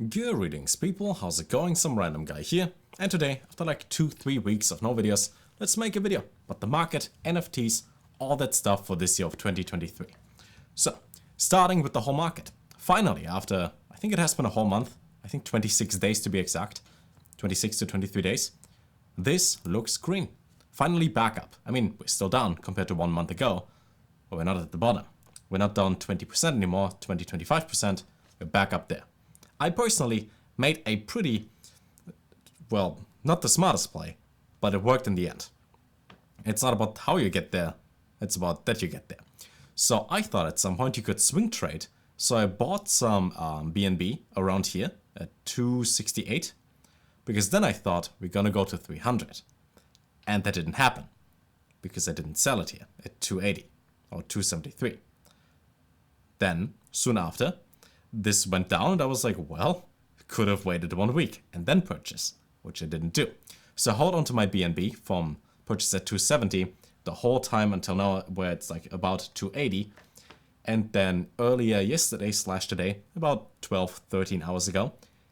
Greetings people, how's it going? Some random guy here, and today, after like 2-3 weeks of no videos, let's make a video about the market, NFTs, all that stuff for this year of 2023. So, starting with the whole market. Finally, after, I think it has been a whole month, I think 26 days to be exact, 26 to 23 days, this looks green. Finally back up. I mean, we're still down compared to 1 month ago, but we're not at the bottom. We're not down 20% anymore, 20-25%, we're back up there. I personally made a pretty, well, not the smartest play, but it worked in the end. It's not about how you get there, it's about that you get there. So I thought at some point you could swing trade, so I bought some BNB around here at 268, because then I thought we're gonna go to 300. And that didn't happen, because I didn't sell it here at 280 or 273. Then, soon after, this went down and I was like, well, could have waited 1 week and then purchase, which I didn't do. So I hold on to my BNB from purchase at 270 the whole time until now, where it's like about 280. And then earlier yesterday / today, about 12-13 hours ago,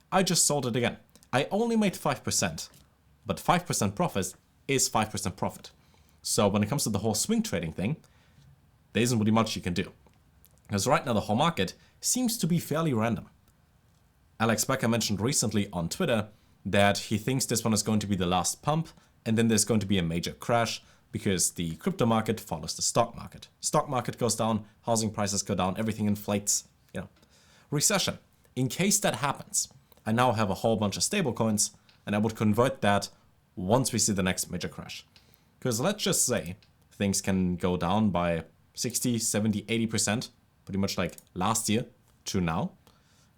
I just sold it again. I only made 5%, but 5% profit is 5% profit. So when it comes to the whole swing trading thing, there isn't really much you can do. Because right now the whole market seems to be fairly random. Alex Becker mentioned recently on Twitter that he thinks this one is going to be the last pump, and then there's going to be a major crash because the crypto market follows the stock market. Stock market goes down, housing prices go down, everything inflates, Recession. In case that happens, I now have a whole bunch of stable coins, and I would convert that once we see the next major crash. Because let's just say things can go down by 60, 70, 80%, pretty much like last year to now,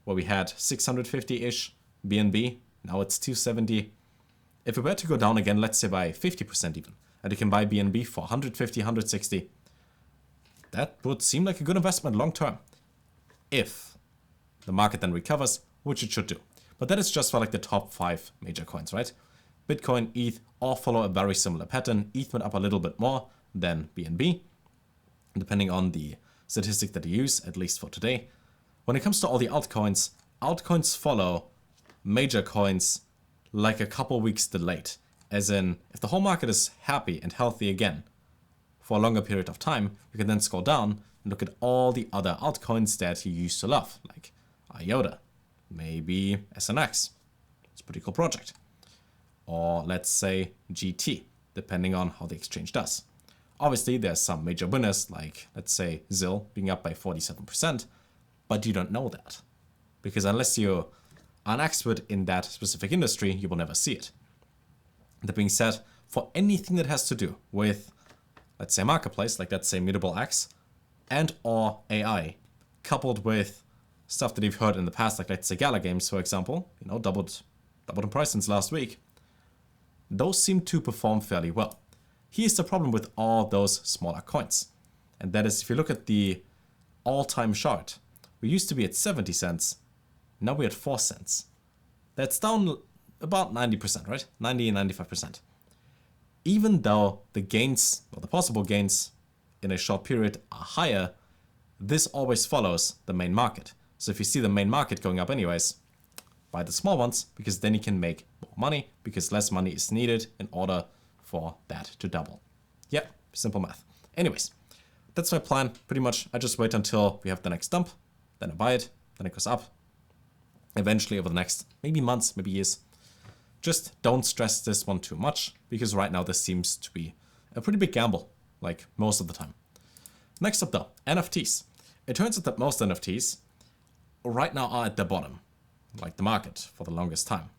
where we had 650-ish BNB, now it's 270. If it were to go down again, let's say by 50% even, and you can buy BNB for 150, 160, that would seem like a good investment long term. If the market then recovers, which it should do. But that is just for like the top 5 major coins, right? Bitcoin, ETH, all follow a very similar pattern. ETH went up a little bit more than BNB, depending on the statistic that you use, at least for today. When it comes to all the altcoins follow major coins like a couple weeks delayed. As in, if the whole market is happy and healthy again for a longer period of time, you can then scroll down and look at all the other altcoins that you used to love, like IOTA, maybe SNX. It's a pretty cool project. Or let's say GT, depending on how the exchange does. Obviously, there's some major winners, like, let's say, ZIL being up by 47%, but you don't know that. Because unless you're an expert in that specific industry, you will never see it. That being said, for anything that has to do with, let's say, marketplace, like let's say Mutable X, and or AI, coupled with stuff that you've heard in the past, like let's say Gala Games, for example, doubled in price since last week, those seem to perform fairly well. Here's the problem with all those smaller coins. And that is, if you look at the all-time chart, we used to be at 70 cents, now we're at 4 cents. That's down about 90%, right? 90-95%. Even though the gains, or the possible gains in a short period are higher, this always follows the main market. So if you see the main market going up anyways, buy the small ones, because then you can make more money, because less money is needed in order for that to double. Yeah, simple math. Anyways, that's my plan. Pretty much, I just wait until we have the next dump, then I buy it, then it goes up. Eventually, over the next maybe months, maybe years. Just don't stress this one too much, because right now this seems to be a pretty big gamble, like most of the time. Next up though, NFTs. It turns out that most NFTs right now are at the bottom, like the market, for the longest time.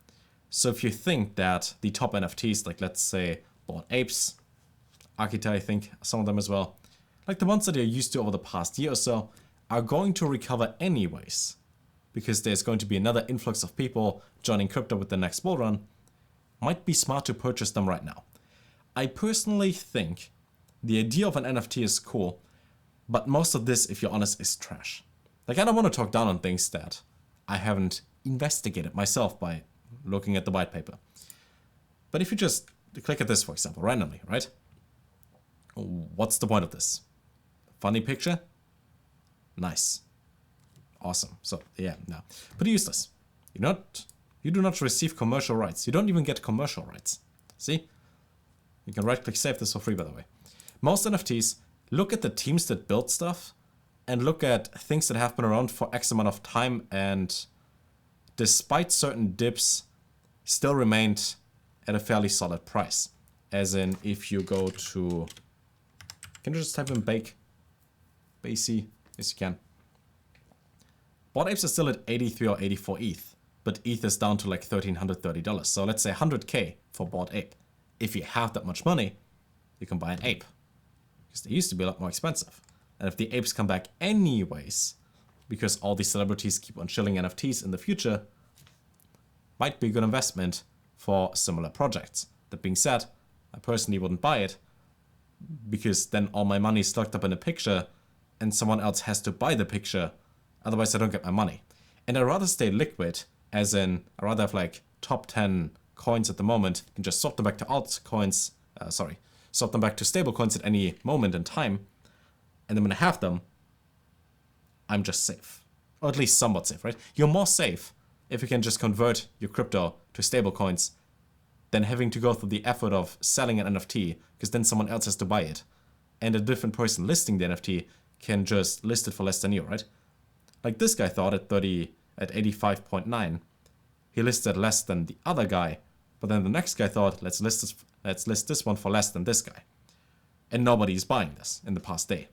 So if you think that the top NFTs, like let's say Bored Apes, Akita, I think, some of them as well, like the ones that you're used to over the past year or so, are going to recover anyways, because there's going to be another influx of people joining crypto with the next bull run, might be smart to purchase them right now. I personally think the idea of an NFT is cool, but most of this, if you're honest, is trash. Like, I don't want to talk down on things that I haven't investigated myself by looking at the white paper. But if you just click at this, for example, randomly, right? What's the point of this? Funny picture? Nice. Awesome. So, yeah, no. Pretty useless. You do not receive commercial rights. You don't even get commercial rights. See? You can right-click save this for free, by the way. Most NFTs, look at the teams that build stuff and look at things that have been around for X amount of time and despite certain dips, still remained at a fairly solid price. As in, if you go to... Can you just type in Bake? Basey? Yes, you can. Bored Apes is still at 83 or 84 ETH, but ETH is down to like $1,330. So let's say 100k for Bored Ape. If you have that much money, you can buy an ape. Because they used to be a lot more expensive. And if the apes come back anyways, because all these celebrities keep on shilling NFTs in the future, might be a good investment for similar projects. That being said, I personally wouldn't buy it, because then all my money is locked up in a picture, and someone else has to buy the picture, otherwise I don't get my money. And I'd rather stay liquid, as in, I'd rather have like top 10 coins at the moment, and just swap them back to altcoins, swap them back to stable coins at any moment in time, and then when I have them, I'm just safe. Or at least somewhat safe, right? You're more safe if you can just convert your crypto to stable coins than having to go through the effort of selling an NFT, because then someone else has to buy it. And a different person listing the NFT can just list it for less than you, right? Like this guy thought at 85.9, he listed less than the other guy, but then the next guy thought, let's list this one for less than this guy. And nobody's buying this in the past day.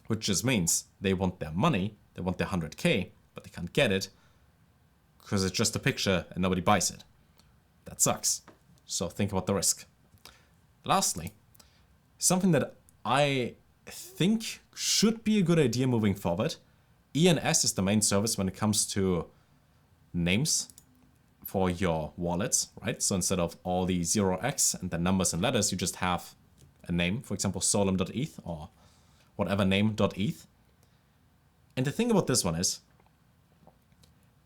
Which just means they want their money, they want their 100k, but they can't get it because it's just a picture and nobody buys it. That sucks. So think about the risk. Lastly, something that I think should be a good idea moving forward. ENS is the main service when it comes to names for your wallets, right? So instead of all the 0x and then numbers and letters, you just have a name, for example, solum.eth or whatever name.eth. And the thing about this one is,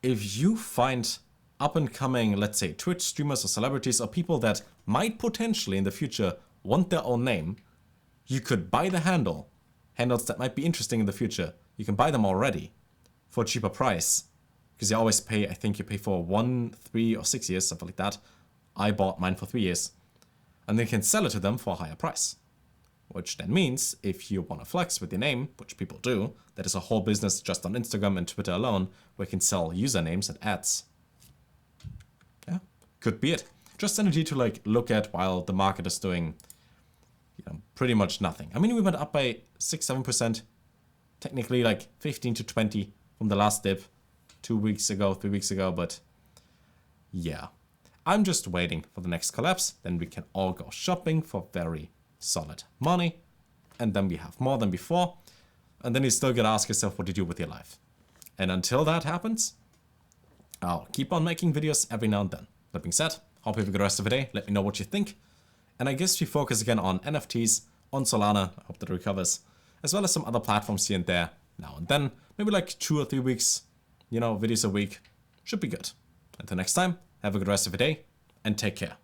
if you find up-and-coming, let's say, Twitch streamers or celebrities or people that might potentially in the future want their own name, you could buy the handles that might be interesting in the future. You can buy them already for a cheaper price, because you always pay, I think you pay for 1, 3, or 6 years, something like that. I bought mine for 3 years. And then you can sell it to them for a higher price. Which then means, if you want to flex with your name, which people do, that is a whole business just on Instagram and Twitter alone, where you can sell usernames and ads. Yeah, could be it. Just an idea to like look at while the market is doing, pretty much nothing. I mean, we went up by 6-7%, technically like 15 to 20 from the last dip 2 weeks ago, 3 weeks ago, but yeah. I'm just waiting for the next collapse, then we can all go shopping for very solid money, and then we have more than before, and then you still gotta ask yourself what you do with your life. And until that happens, I'll keep on making videos every now and then. That being said, hope you have a good rest of the day, let me know what you think, and I guess we focus again on NFTs, on Solana, I hope that recovers, as well as some other platforms here and there, now and then, maybe like 2 or 3 weeks, videos a week, should be good. Until next time, have a good rest of the day, and take care.